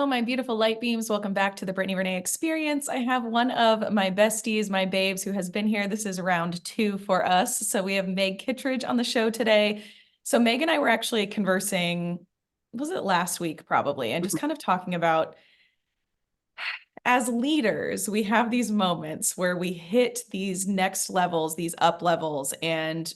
my beautiful light beams. Welcome back to the Brittany Renee Experience. I have one of my besties, my babes, who has been here. This is round 2 for us. So we have Meg Kittredge on the show today. So Meg and I were actually conversing, was it last week probably, and just kind of talking about as leaders, we have these moments where we hit these next levels, these up levels, and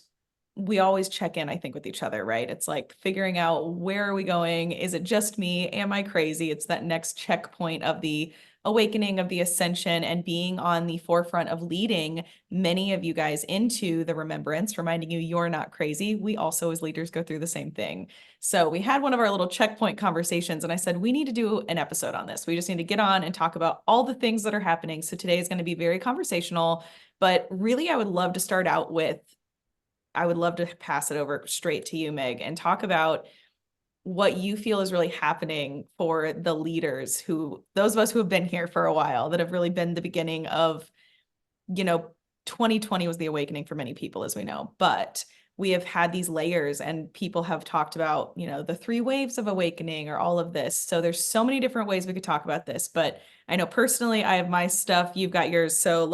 we always check in, I think, with each other, right? It's like figuring out, where are we going? Is it just me? Am I crazy? It's that next checkpoint of the awakening, of the ascension, and being on the forefront of leading many of you guys into the remembrance, reminding you you're not crazy. We also, as leaders, go through the same thing. So we had one of our little checkpoint conversations, and I said, we need to do an episode on this. We just need to get on and talk about all the things that are happening. So today is going to be very conversational, but really, I would love to start out with, I would love to pass it over straight to you, Meg, and talk about what you feel is really happening for the leaders who, those of us who have been here for a while, that have really been the beginning of, 2020 was the awakening for many people, as we know, but we have had these layers and people have talked about, the 3 waves of awakening or all of this. So there's so many different ways we could talk about this, but I know personally I have my stuff, you've got yours. So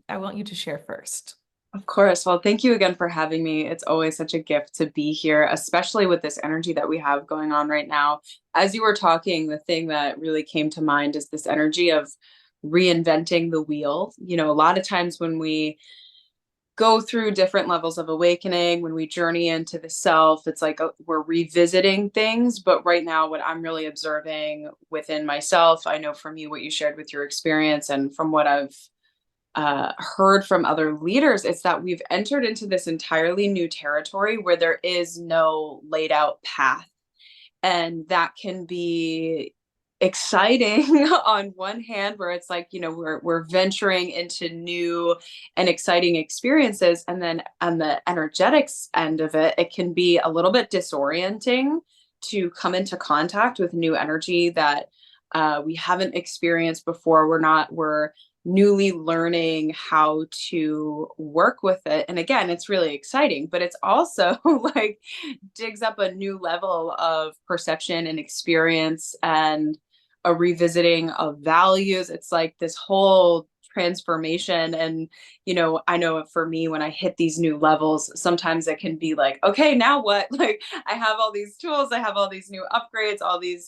I want you to share first. Of course. Well, thank you again for having me. It's always such a gift to be here, especially with this energy that we have going on right now. As you were talking, the thing that really came to mind is this energy of reinventing the wheel. A lot of times when we go through different levels of awakening, when we journey into the self, it's like we're revisiting things. But right now, what I'm really observing within myself, I know from you what you shared with your experience and from what I've heard from other leaders, it's that we've entered into this entirely new territory where there is no laid out path. And that can be exciting on one hand, where it's like, we're venturing into new and exciting experiences. And then on the energetics end of it, it can be a little bit disorienting to come into contact with new energy that we haven't experienced before. We're newly learning how to work with it. And again, it's really exciting, but it's also like digs up a new level of perception and experience and a revisiting of values. It's like this whole transformation. And, I know for me, when I hit these new levels, sometimes it can be like, okay, now what? Like, I have all these tools, I have all these new upgrades,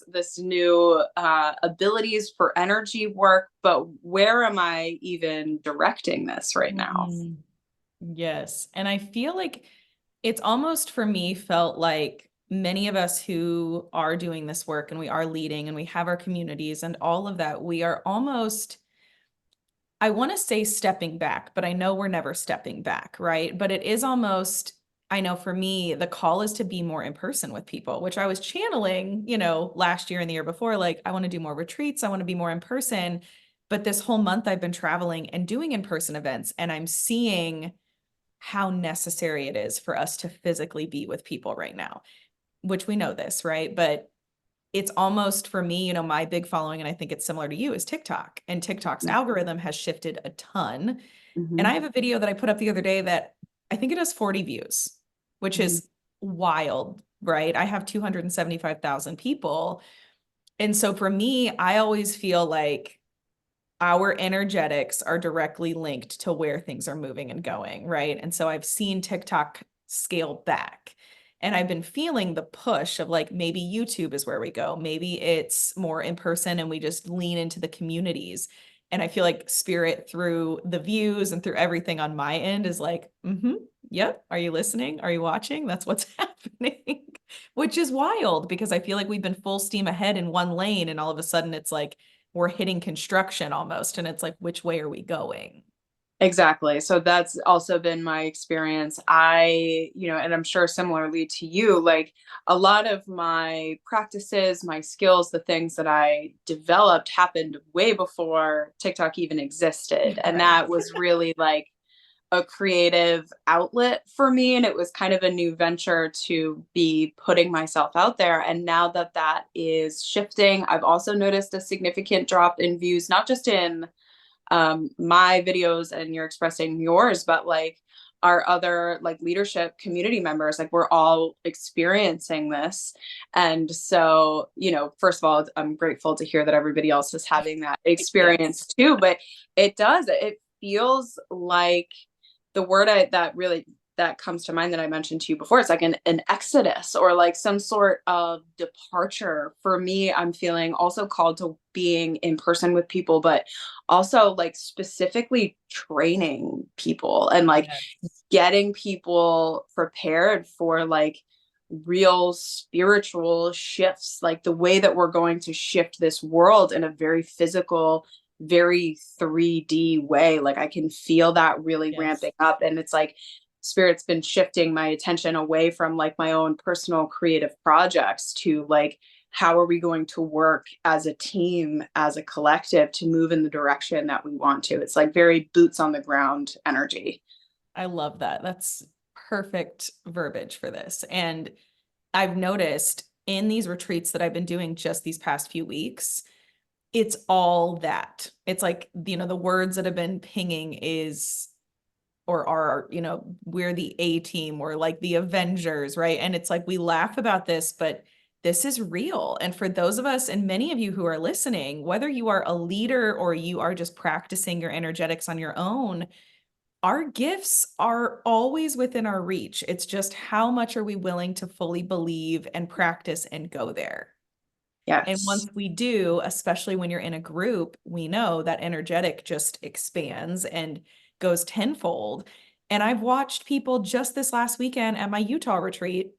this new abilities for energy work, but where am I even directing this right now? Yes. And I feel like it's almost, for me, felt like many of us who are doing this work and we are leading and we have our communities and all of that, we are almost, I want to say stepping back, but I know we're never stepping back, right? But it is almost, I know for me, the call is to be more in person with people, which I was channeling, last year and the year before. Like, I want to do more retreats. I want to be more in person. But this whole month I've been traveling and doing in-person events, and I'm seeing how necessary it is for us to physically be with people right now, which we know this, right? But it's almost, for me, my big following, and I think it's similar to you, is TikTok. And TikTok's algorithm has shifted a ton. And Mm-hmm. I have a video that I put up the other day that I think it has 40 views, which Mm-hmm. is wild, right? I have 275,000 people. And so for me, I always feel like our energetics are directly linked to where things are moving and going, right? And so I've seen TikTok scale back. And I've been feeling the push of like, maybe YouTube is where we go. Maybe it's more in person and we just lean into the communities. And I feel like spirit, through the views and through everything on my end, is like, yep. Are you listening? Are you watching? That's what's happening, which is wild because I feel like we've been full steam ahead in one lane. And all of a sudden it's like, we're hitting construction almost. And it's like, which way are we going? Exactly. So that's also been my experience. And I'm sure similarly to you, like a lot of my practices, my skills, the things that I developed happened way before TikTok even existed. And Right. that was really like a creative outlet for me. And it was kind of a new venture to be putting myself out there. And now that that is shifting, I've also noticed a significant drop in views, not just in my videos and you're expressing yours, but like our other like leadership community members, like we're all experiencing this. And so, first of all, I'm grateful to hear that everybody else is having that experience Yes. too, but it feels like the word that comes to mind that I mentioned to you before, it's like an exodus or like some sort of departure. For me, I'm feeling also called to being in person with people, but also like specifically training people and like Yes. getting people prepared for like real spiritual shifts, like the way that we're going to shift this world in a very physical, very 3D way. Like I can feel that really Yes. ramping up. And it's like spirit's been shifting my attention away from like my own personal creative projects to like, how are we going to work as a team, as a collective to move in the direction that we want to? It's like very boots on the ground energy. I love that. That's perfect verbiage for this. And I've noticed in these retreats that I've been doing just these past few weeks, it's all that. It's like, the words that have been pinging is or are, we're the A team or like the Avengers, right? And it's like we laugh about this, but this is real. And for those of us and many of you who are listening, whether you are a leader or you are just practicing your energetics on your own, our gifts are always within our reach. It's just how much are we willing to fully believe and practice and go there? And Yes. once we do, especially when you're in a group, we know that energetic just expands and goes tenfold. And I've watched people just this last weekend at my Utah retreat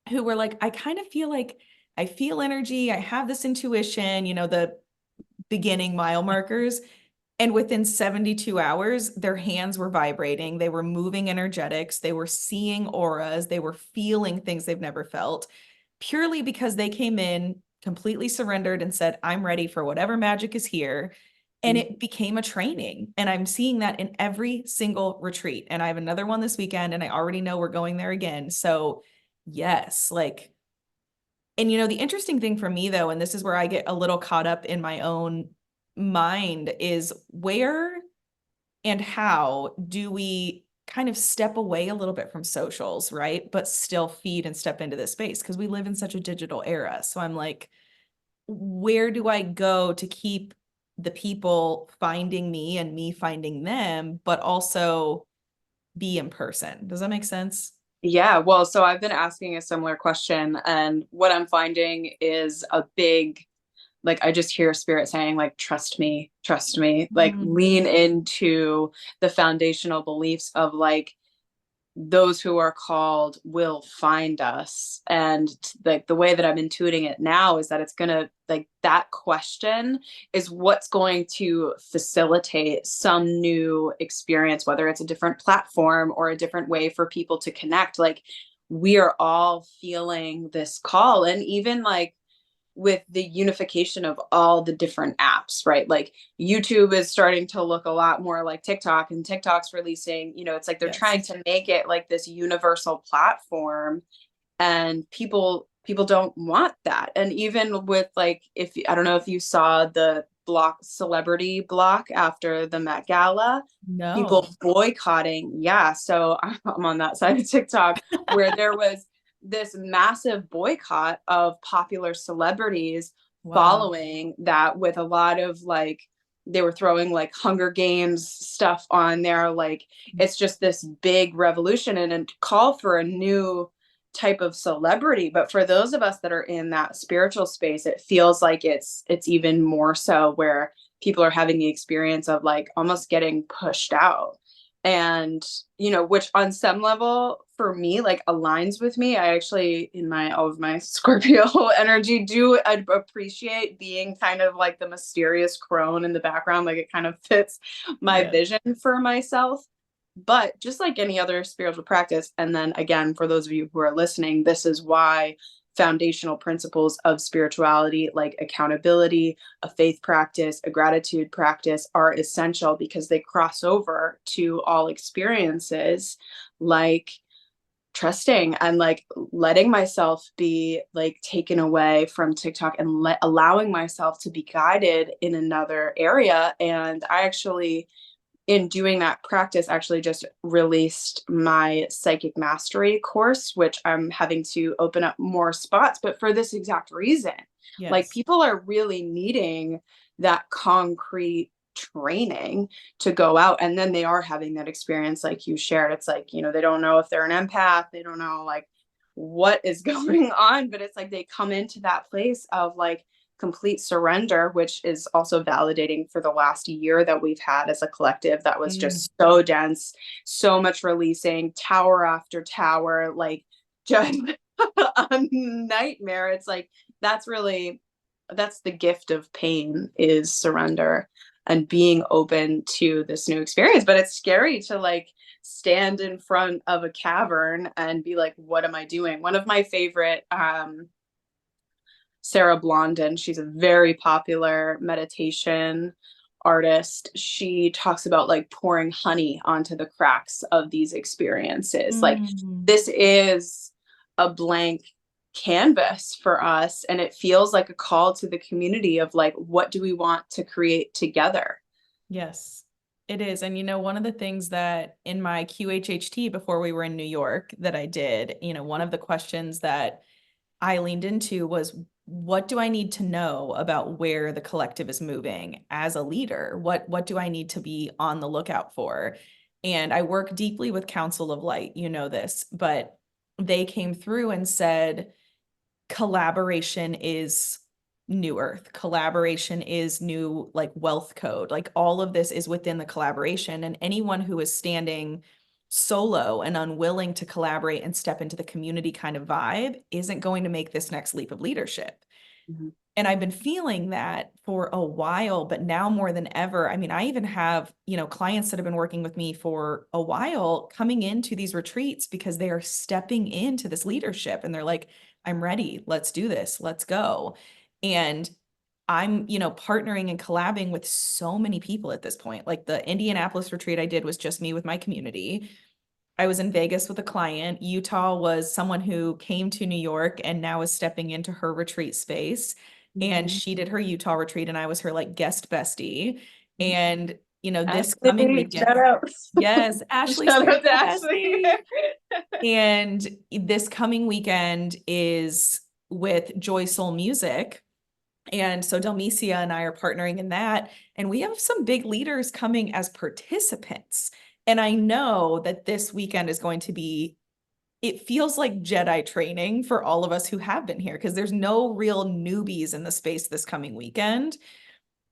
who were like, I kind of feel like I feel energy. I have this intuition, the beginning mile markers. And within 72 hours, their hands were vibrating. They were moving energetics. They were seeing auras. They were feeling things they've never felt purely because they came in completely surrendered and said, I'm ready for whatever magic is here. And it became a training. And I'm seeing that in every single retreat. And I have another one this weekend, and I already know we're going there again. So, yes, like, and the interesting thing for me, though, and this is where I get a little caught up in my own mind, is where and how do we kind of step away a little bit from socials, right? But still feed and step into this space because we live in such a digital era. So I'm like, where do I go to keep the people finding me and me finding them, but also be in person? Does that make sense? Yeah, well, so I've been asking a similar question, and what I'm finding is a big, like, I just hear spirit saying, like, trust me, like, Mm, lean into the foundational beliefs of like those who are called will find us. And like the way that I'm intuiting it now is that it's going to like that question is what's going to facilitate some new experience, whether it's a different platform or a different way for people to connect. Like we are all feeling this call. And even like with the unification of all the different apps, right? Like YouTube is starting to look a lot more like TikTok, and TikTok's releasing, it's like they're yes. trying to make it like this universal platform, and people don't want that. And even with like, if I don't know if you saw the celebrity block after the Met Gala, people No. boycotting. Yeah. So I'm on that side of TikTok where there was this massive boycott of popular celebrities Wow. following that, with a lot of like, they were throwing like Hunger Games stuff on there. Like it's just this big revolution and a call for a new type of celebrity. But for those of us that are in that spiritual space, it feels like it's even more so, where people are having the experience of like almost getting pushed out. And which on some level for me like aligns with me. I actually, in my all of my Scorpio energy, do appreciate being kind of like the mysterious crone in the background. Like it kind of fits my Yeah. vision for myself. But just like any other spiritual practice, and then again, for those of you who are listening, this is why foundational principles of spirituality like accountability, a faith practice, a gratitude practice are essential, because they cross over to all experiences, like trusting and like letting myself be like taken away from TikTok and allowing myself to be guided in another area. And I actually in doing that practice, actually just released my psychic mastery course, which I'm having to open up more spots, but for this exact reason. Like Yes. people are really needing that concrete training to go out, and then they are having that experience like you shared. It's like, they don't know if they're an empath, they don't know like what is going on, but it's like they come into that place of like complete surrender, which is also validating for the last year that we've had as a collective that was Mm. just so dense, so much releasing, tower after tower, like just a nightmare. It's like that's the gift of pain, is surrender and being open to this new experience. But it's scary to like stand in front of a cavern and be like, what am I doing? One of my favorite Sarah Blondin. She's a very popular meditation artist. She talks about like pouring honey onto the cracks of these experiences. Like Mm. this is a blank canvas for us, and it feels like a call to the community of like, what do we want to create together? Yes, it is. And one of the things that in my QHHT before we were in New York that I did, one of the questions that I leaned into was, what do I need to know about where the collective is moving as a leader? What do I need to be on the lookout for? And I work deeply with Council of Light, this, but they came through and said collaboration is new earth. Collaboration is new, like wealth code. Like all of this is within the collaboration. And anyone who is standing solo and unwilling to collaborate and step into the community kind of vibe isn't going to make this next leap of leadership. Mm-hmm. And I've been feeling that for a while, but now more than ever. I mean, I even have, clients that have been working with me for a while coming into these retreats because they are stepping into this leadership and they're like, I'm ready. Let's do this. Let's go. And I'm, partnering and collabing with so many people at this point. Like the Indianapolis retreat I did was just me with my community. I was in Vegas with a client. Utah was someone who came to New York and now is stepping into her retreat space. And Mm-hmm. she did her Utah retreat, and I was her like guest bestie. And, this coming Ashley, shout weekend, out. yes, Ashley's Shout there, out to Ashley. bestie. And this coming weekend is with Joy Soul Music. And so Delmecia and I are partnering in that. And we have some big leaders coming as participants. And I know that this weekend is going to be, it feels like Jedi training for all of us who have been here because there's no real newbies in the space this coming weekend.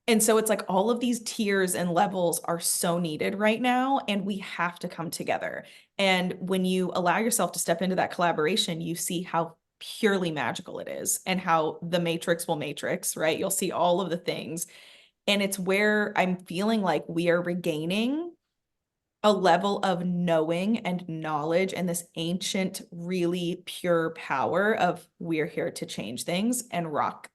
And so it's like all of these tiers and levels are so needed right now, and we have to come together. And when you allow yourself to step into that collaboration, you see how purely magical it is and how the matrix will matrix, right? You'll see all of the things. And it's where I'm feeling like we are regaining a level of knowing and knowledge and this ancient, really pure power of we're here to change things and rock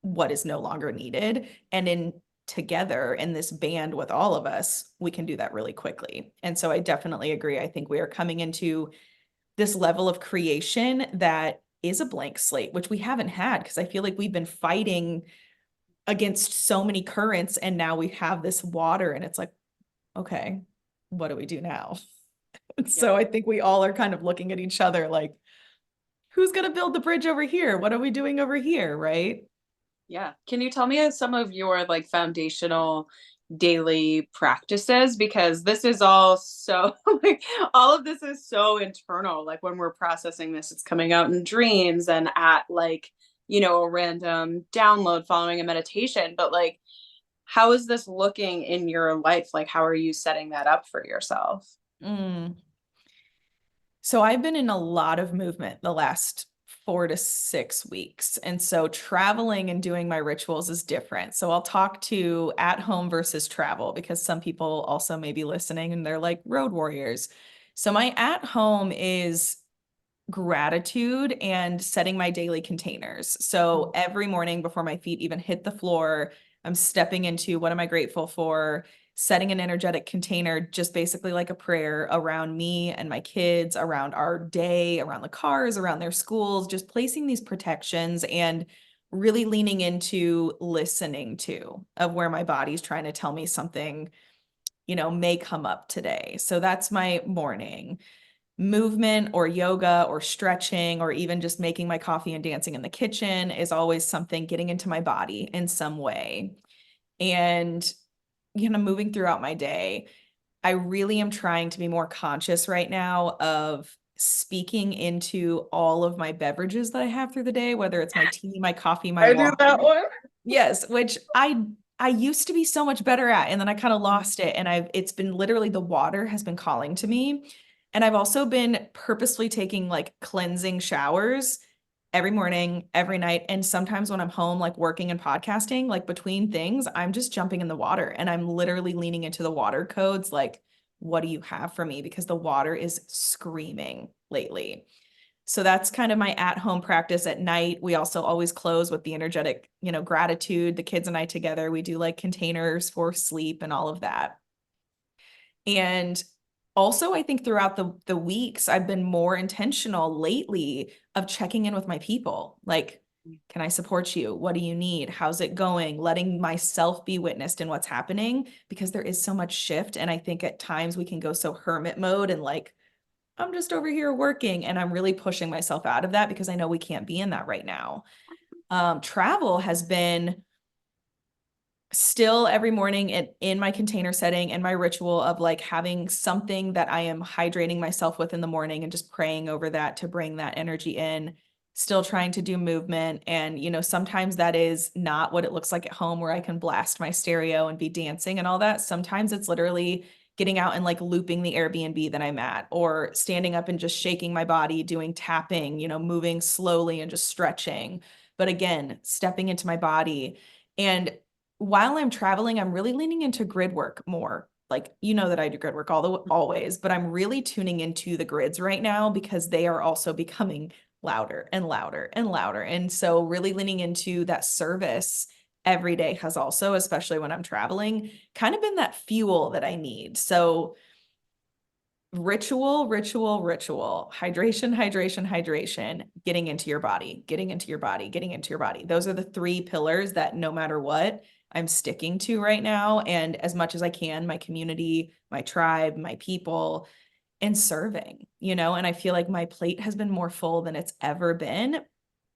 what is no longer needed. And in together in this band with all of us, we can do that really quickly. And so I definitely agree. I think we are coming into this level of creation that is a blank slate, which we haven't had because I feel like we've been fighting against so many currents and now we have this water and it's like, okay, what do we do now? Yeah. So I think we all are kind of looking at each other like, who's going to build the bridge over here? What are we doing over here? Right? Yeah. Can you tell me some of your like foundational daily practices? Because this is all so like all of this is so internal. Like when we're processing this, it's coming out in dreams and at like, a random download following a meditation. But like, how is this looking in your life? Like, how are you setting that up for yourself? Mm. So I've been in a lot of movement the last 4 to 6 weeks. And so traveling and doing my rituals is different. So I'll talk to at home versus travel because some people also may be listening and they're like road warriors. So my at home is gratitude and setting my daily containers. So every morning before my feet even hit the floor, I'm stepping into what am I grateful for, setting an energetic container, just basically like a prayer around me and my kids, around our day, around the cars, around their schools, just placing these protections and really leaning into listening to of where my body's trying to tell me something may come up today. So that's my morning. Movement or yoga or stretching or even just making my coffee and dancing in the kitchen is always something, getting into my body in some way. And, moving throughout my day, I really am trying to be more conscious right now of speaking into all of my beverages that I have through the day, whether it's my tea, my coffee, my I do water. that one. Yes, which I used to be so much better at, and then I kind of lost it. And it's been literally the water has been calling to me. And I've also been purposefully taking like cleansing showers every morning, every night. And sometimes when I'm home, like working and podcasting, like between things, I'm just jumping in the water and I'm literally leaning into the water codes. Like, what do you have for me? Because the water is screaming lately. So that's kind of my at-home practice at night. We also always close with the energetic, gratitude. The kids and I together, we do like containers for sleep and all of that. And also, I think throughout the weeks, I've been more intentional lately of checking in with my people. Like, can I support you? What do you need? How's it going? Letting myself be witnessed in what's happening because there is so much shift. And I think at times we can go so hermit mode and like, I'm just over here working. And I'm really pushing myself out of that because I know we can't be in that right now. Travel has been still every morning in my container setting and my ritual of like having something that I am hydrating myself with in the morning and just praying over that to bring that energy in, still trying to do movement. And, sometimes that is not what it looks like at home where I can blast my stereo and be dancing and all that. Sometimes it's literally getting out and like looping the Airbnb that I'm at or standing up and just shaking my body, doing tapping, moving slowly and just stretching. But again, stepping into my body. And while I'm traveling, I'm really leaning into grid work more. Like, that I do grid work always, but I'm really tuning into the grids right now because they are also becoming louder and louder and louder. And so really leaning into that service every day has also, especially when I'm traveling, kind of been that fuel that I need. So ritual, ritual, ritual, hydration, hydration, hydration, getting into your body, getting into your body, getting into your body. Those are the three pillars that no matter what, I'm sticking to right now. And as much as I can, my community, my tribe, my people, and serving, and I feel like my plate has been more full than it's ever been.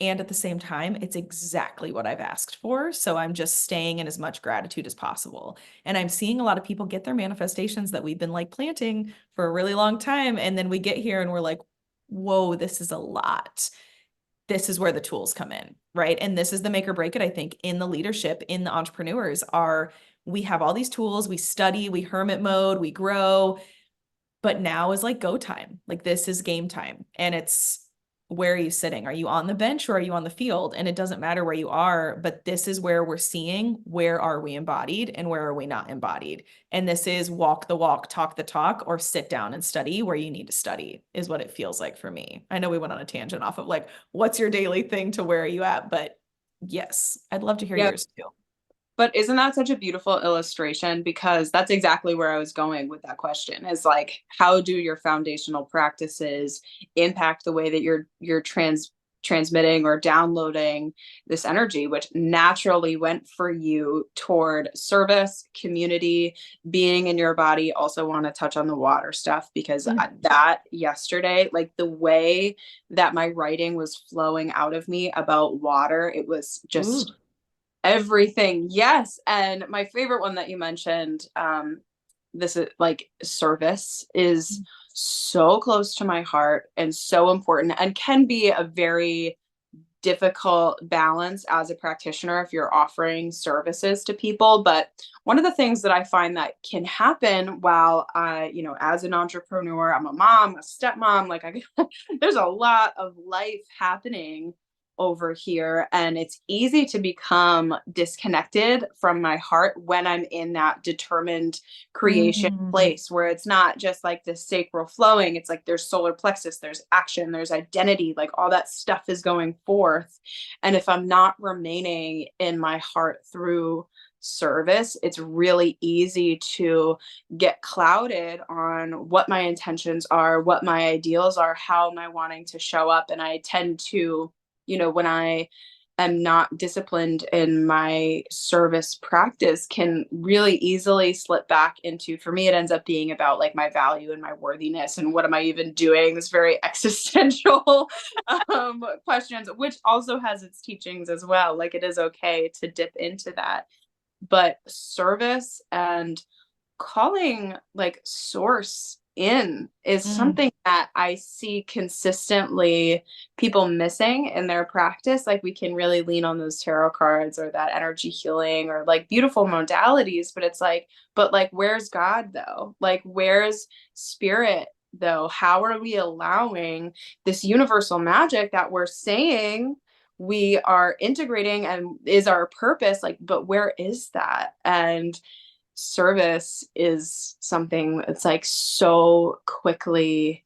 And at the same time, it's exactly what I've asked for. So I'm just staying in as much gratitude as possible. And I'm seeing a lot of people get their manifestations that we've been like planting for a really long time. And then we get here and we're like, whoa, this is a lot. This is where the tools come in, right? And this is the make or break it, I think, in the leadership, in the entrepreneurs are we have all these tools, we study, we hermit mode, we grow, but now is like go time. Like this is game time. And it's where are you sitting? Are you on the bench or are you on the field? And it doesn't matter where you are, but this is where we're seeing where are we embodied and where are we not embodied. And this is walk the walk, talk the talk, or sit down and study where you need to study is what it feels like for me. I know we went on a tangent off of like, what's your daily thing to where are you at? But yes, I'd love to hear Yeah. yours too. But isn't that such a beautiful illustration? Because that's exactly where I was going with that question is like, how do your foundational practices impact the way that you're transmitting or downloading this energy, which naturally went for you toward service, community, being in your body. Also want to touch on the water stuff because that yesterday, like the way that my writing was flowing out of me about water, it was just Ooh. everything. Yes. And my favorite one that you mentioned, this is like service is so close to my heart and so important and can be a very difficult balance as a practitioner if you're offering services to people. But one of the things that I find that can happen while I, as an entrepreneur, I'm a mom, a stepmom, like there's a lot of life happening over here, and it's easy to become disconnected from my heart when I'm in that determined creation place where it's not just like the sacral flowing. It's like there's solar plexus, there's action, there's identity, like all that stuff is going forth. And if I'm not remaining in my heart through service, it's really easy to get clouded on what my intentions are, what my ideals are, how am I wanting to show up. And I tend to, when I am not disciplined in my service practice can really easily slip back into, for me, it ends up being about like my value and my worthiness and what am I even doing? This very existential questions, which also has its teachings as well. Like it is okay to dip into that. But service and calling like source in is Mm, something that I see consistently people missing in their practice. Like we can really lean on those tarot cards or that energy healing or like beautiful modalities, but it's like, but like, where's God though? Like, where's spirit though? How are we allowing this universal magic that we're saying we are integrating and is our purpose? Like, but where is that? And service is something that's like so quickly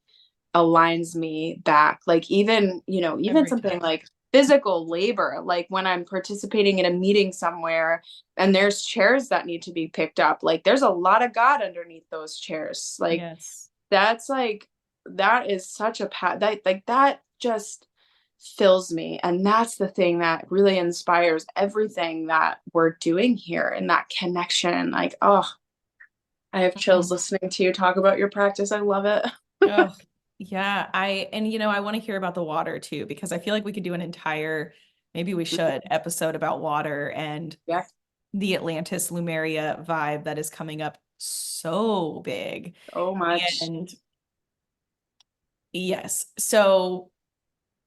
aligns me back. Like even, even every something time. like physical labor, like when I'm participating in a meeting somewhere and there's chairs that need to be picked up, like there's a lot of God underneath those chairs. Like Yes. that's like that is such a that like that just fills me, and that's the thing that really inspires everything that we're doing here, and that connection. Like, oh, I have chills Mm. listening to you talk about your practice. I love it. Oh, yeah. I want to hear about the water too, because I feel like we could do an entire, maybe we should, episode about water and Yeah, the Atlantis Lumeria vibe that is coming up so big. so much. And yes. So,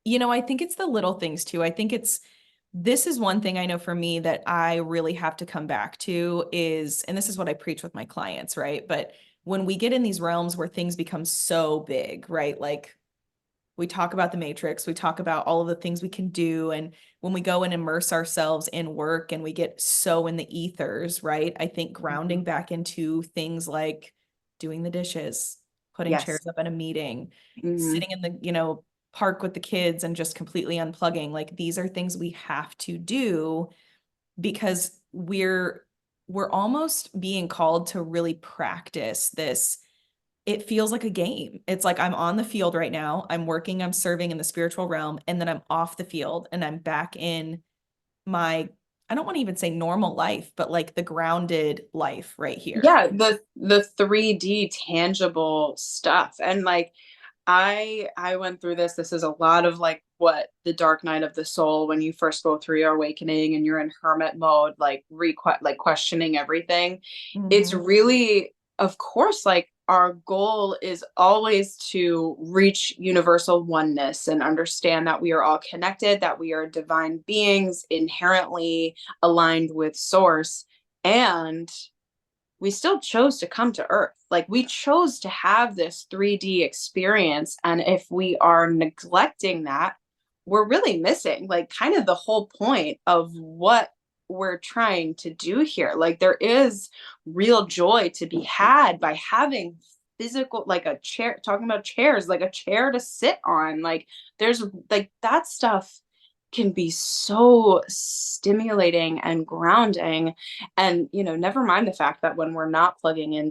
I think it's the little things too. I think this is one thing I know for me that I really have to come back to is, and this is what I preach with my clients, right? But when we get in these realms where things become so big, right? Like we talk about the matrix, we talk about all of the things we can do. And when we go and immerse ourselves in work and we get so in the ethers, right? I think Mhm. grounding back into things like doing the dishes, putting Yes. chairs up at a meeting, Hmm. sitting in the, park with the kids and just completely unplugging. Like these are things we have to do because we're almost being called to really practice this. It feels like a game. It's like I'm on the field right now. I'm working, I'm serving in the spiritual realm, and then I'm off the field and I'm back in my, I don't want to even say normal life, but like the grounded life right here. Yeah, the 3D tangible stuff. And like I went through this. This is a lot of like what the dark night of the soul, when you first go through your awakening and you're in hermit mode, like like questioning everything. It's Mhm. really, of course, like our goal is always to reach universal oneness and understand that we are all connected, that we are divine beings inherently aligned with source. And we still chose to come to Earth. Like we chose to have this 3D experience. And if we are neglecting that, we're really missing like kind of the whole point of what we're trying to do here. Like there is real joy to be had by having physical, like a chair, talking about chairs, like a chair to sit on. Like there's like that stuff can be so stimulating and grounding. And, never mind the fact that when we're not plugging in